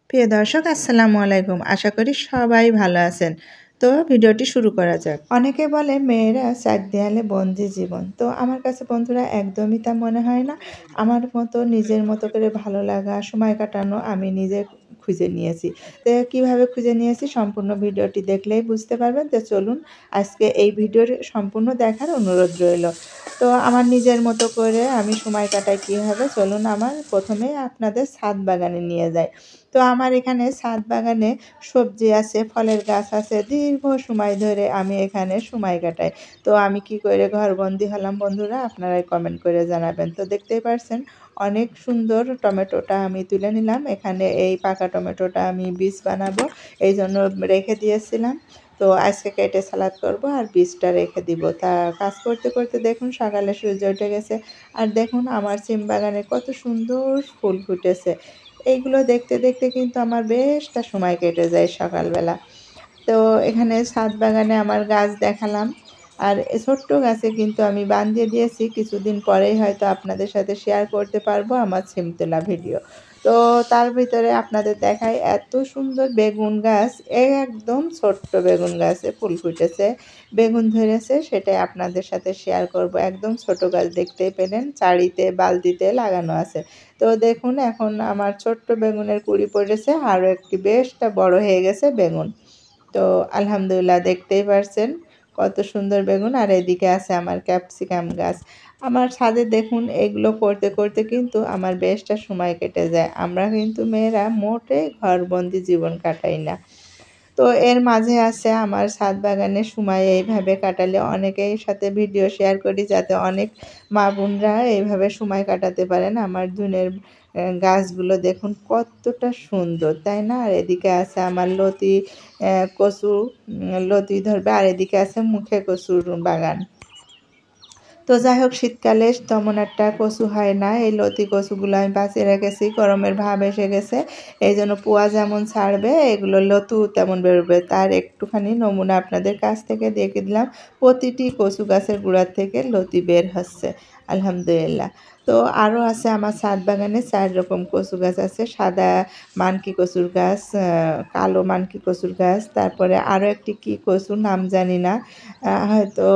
প্রিয় দর্শক আসসালামু আলাইকুম। আশা করি সবাই ভালো আছেন। তো ভিডিওটি শুরু করা যাক। অনেকে বলে মেয়েরা চার দেয়ালে বন্দি জীবন। তো আমার কাছে বন্ধুরা একদমই তা মনে হয় না। আমার মতো নিজের মতো করে ভালো লাগা, সময় কাটানো আমি নিজে খুঁজে নিয়েছি। তো কিভাবে খুঁজে নিয়েছি সম্পূর্ণ ভিডিওটি দেখলেই বুঝতে পারবেন। তো চলুন আজকে এই ভিডিওর সম্পূর্ণ দেখার অনুরোধ রইল। তো আমার নিজের মতো করে আমি সময় কাটাই কীভাবে চলুন আমার প্রথমেই আপনাদের ছাদ বাগানে নিয়ে যাই। তো আমার এখানে ছাদ বাগানে সবজি আছে, ফলের গাছ আছে, দীর্ঘ সময় ধরে আমি এখানে সময় কাটাই। তো আমি কি করে ঘরবন্দি হলাম বন্ধুরা আপনারাই কমেন্ট করে জানাবেন। তো দেখতেই পারছেন অনেক সুন্দর টমেটোটা আমি তুলে নিলাম। এখানে এই পাকা টমেটোটা আমি বীজ বানাবো এই জন্য রেখে দিয়েছিলাম। তো আজকে কেটে সালাদ করব আর বীজটা রেখে দিব। তা কাজ করতে করতে দেখুন সকালে সূর্য উঠে গেছে। আর দেখুন আমার সিম বাগানে কত সুন্দর ফুল ফুটেছে। এইগুলো দেখতে দেখতে কিন্তু আমার বেশটা সময় কেটে যায় সকালবেলা। তো এখানে ছাদ বাগানে আমার গাছ দেখালাম। আর ছোট্ট গাছে কিন্তু আমি বান্ধিয়ে দিয়েছি। কিছুদিন পরেই হয়তো আপনাদের সাথে শেয়ার করতে পারবো আমার সিম তোলা ভিডিও। তো তার ভিতরে আপনাদের দেখাই এত সুন্দর বেগুন গাছ, একদম ছোট্ট বেগুন গাছে ফুল ফুটেছে, বেগুন ধরেছে সেটাই আপনাদের সাথে শেয়ার করব। একদম ছোট গাছ দেখতেই পেলেন, চারিতে বালতিতে লাগানো আছে। তো দেখুন এখন আমার ছোট্ট বেগুনের কুঁড়ি পড়েছে, আরও একটি বেশটা বড় হয়ে গেছে বেগুন। তো আলহামদুলিল্লাহ দেখতেই পারছেন কত সুন্দর বেগুন। আর এদিকে আছে আমার ক্যাপসিকাম গাছ। আমার ছাদে দেখুন এগুলো করতে করতে কিন্তু আমার বেশটা সময় কেটে যায়। আমরা কিন্তু মেয়েরা মোটেই ঘরবন্দি জীবন কাটাই না। তো এর মাঝে আছে আমার ছাদ বাগানে সময় এইভাবে কাটালে অনেকের সাথে ভিডিও শেয়ার করি যাতে অনেক মা বোনরা এইভাবে সময় কাটাতে পারেন। আমার ধুনের গাছগুলো দেখুন কতটা সুন্দর, তাই না? আর এদিকে আছে আমার লতি কচু, লতি ধরবে, আর এদিকে আছে মুখে কচুর বাগান। তো যাই হোক শীতকালে তেমন একটা কচু হয় না, এই লতি কচুগুলো আমি বাঁচিয়ে রেখেছি। গরমের ভাব এসে গেছে এই জন্য পোয়া যেমন ছাড়বে এগুলো লতু তেমন বেরোবে। তার একটুখানি নমুনা আপনাদের কাছ থেকে দেখে দিলাম। প্রতিটি কচু গাছের গোড়ার থেকে লতি বের হচ্ছে আলহামদুলিল্লাহ। তো আরও আছে আমার ছাদ বাগানে 4 রকম কচু গাছ আছে। সাদা মানকি কচুর গাছ, কালো মানকি কচুর গাছ, তারপরে আরও একটি কী কচু নাম জানি না, হয়তো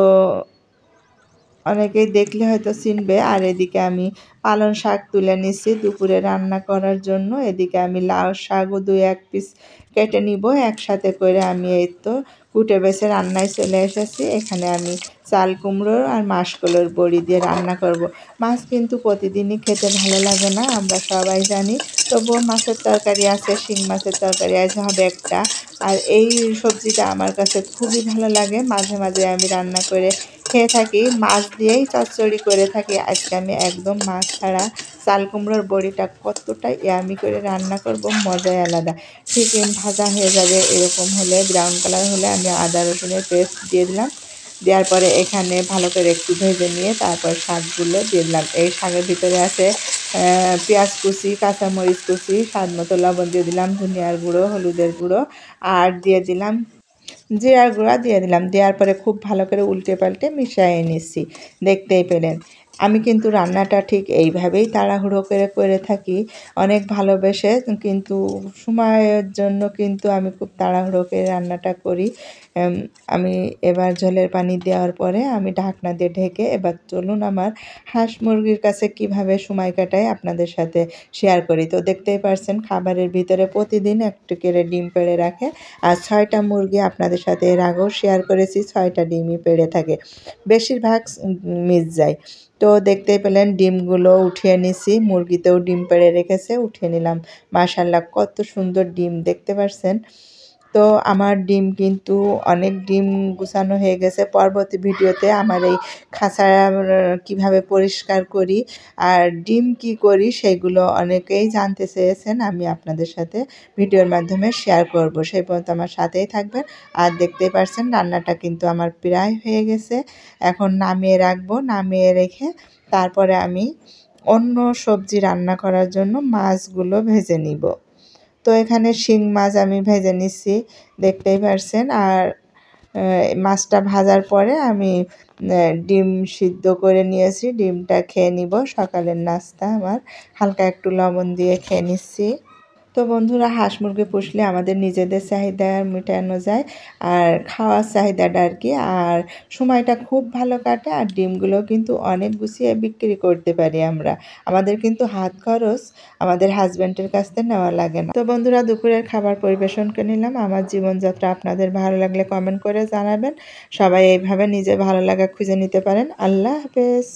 অনেকেই দেখলে হয়তো চিনবে। আর এদিকে আমি পালং শাক তুলে নিচ্ছি দুপুরে রান্না করার জন্য। এদিকে আমি লাউ শাকও 2-1 পিস কেটে নিব একসাথে করে। আমি এই তো কুটে বেছে রান্নায় চলে এসেছি। এখানে আমি চাল কুমড়ো আর মাসকলাইর বড়ি দিয়ে রান্না করব। মাছ কিন্তু প্রতিদিনই খেতে ভালো লাগে না, আমরা সবাই জানি। তবুও মাছের তরকারি আছে, শিং মাছের তরকারি আজ হবে একটা। আর এই সবজিটা আমার কাছে খুবই ভালো লাগে, মাঝে মাঝে আমি রান্না করে খেয়ে থাকি। মাছ দিয়েই চচ্চড়ি করে থাকি। আজকে আমি একদম মাছ ছাড়া চাল কুমড়োর বড়িটা কতটা ইয়ামি করে রান্না করব, মজাই আলাদা। ঠিক ভাজা হয়ে যাবে এরকম হলে, ব্রাউন কালার হলে আমি আদা রসুনের পেস্ট দিয়ে দিলাম। দেওয়ার পরে এখানে ভালো করে একটু ভেজে নিয়ে তারপর শাকগুলো দিয়ে দিলাম। এই শাকের ভিতরে আছে পেঁয়াজ কুচি, কাঁচামরিচ কুচি, স্বাদ মতো লবণ দিয়ে দিলাম, ধনিয়ার গুঁড়ো, হলুদের গুঁড়ো, আর দিয়ে দিলাম জিরার গুঁড়া দিয়ে দিলাম। দেওয়ার পরে খুব ভালো করে উল্টে পাল্টে মিশিয়ে নিচ্ছি। দেখতেই পেলেন আমি কিন্তু রান্নাটা ঠিক এইভাবেই তাড়াহুড়ো করে করে থাকি, অনেক ভালোবেসে, কিন্তু সময়ের জন্য কিন্তু আমি খুব তাড়াহুড়ো করে রান্নাটা করি। আমি এবার ঝোলের পানি দেওয়ার পরে আমি ঢাকনা দিয়ে ঢেকে এবার চলুন আমার হাঁস মুরগির কাছে কিভাবে সময় কাটাই আপনাদের সাথে শেয়ার করি। তো দেখতেই পারছেন খাবারের ভিতরে প্রতিদিন একটু করে ডিম পেড়ে রাখে। আর 6টা মুরগি আপনাদের সাথে এর আগেও শেয়ার করেছি, 6টা ডিমই পেড়ে থাকে, বেশিরভাগ মিস যায়। তো দেখতেই পেলেন ডিমগুলো উঠিয়ে নিছি, মুরগিতেও ডিম পেড়ে রেখেছে, উঠিয়ে নিলাম। মাশাআল্লাহ কত সুন্দর ডিম দেখতে পাচ্ছেন। তো আমার ডিম কিন্তু অনেক ডিম গুছানো হয়ে গেছে। পরবর্তী ভিডিওতে আমার এই খাঁচা কীভাবে পরিষ্কার করি আর ডিম কি করি সেগুলো অনেকেই জানতে চেয়েছেন, আমি আপনাদের সাথে ভিডিওর মাধ্যমে শেয়ার করব। সেই পর্যন্ত আমার সাথেই থাকবেন। আর দেখতেই পারছেন রান্নাটা কিন্তু আমার প্রায় হয়ে গেছে। এখন নামিয়ে রাখবো, নামিয়ে রেখে তারপরে আমি অন্য সবজি রান্না করার জন্য মাছগুলো ভেজে নিব। তো এখানে শিং মাছ আমি ভেজে নিচ্ছি দেখতেই পারছেন। আর মাছটা ভাজার পরে আমি ডিম সিদ্ধ করে নিয়েছি, ডিমটা খেয়ে নিব। সকালের নাস্তা আমার হালকা একটু লবণ দিয়ে খেয়ে নিচ্ছি। তো বন্ধুরা, হাঁস মুরগি পুষলে আমাদের নিজেদের চাহিদা মেটানো যায়, আর খাওয়ার চাহিদাটা আর কি, আর সময়টা খুব ভালো কাটে, আর ডিমগুলো কিন্তু অনেক গুছিয়ে বিক্রি করতে পারি আমরা। আমাদের কিন্তু হাত খরচ আমাদের হাজব্যান্ডের কাছ থেকে নেওয়া লাগে না। তো বন্ধুরা, দুপুরের খাবার পরিবেশন করে নিলাম। আমার জীবনযাত্রা আপনাদের ভালো লাগলে কমেন্ট করে জানাবেন। সবাই এইভাবে নিজে ভালো লাগা খুঁজে নিতে পারেন। আল্লাহ হাফেজ।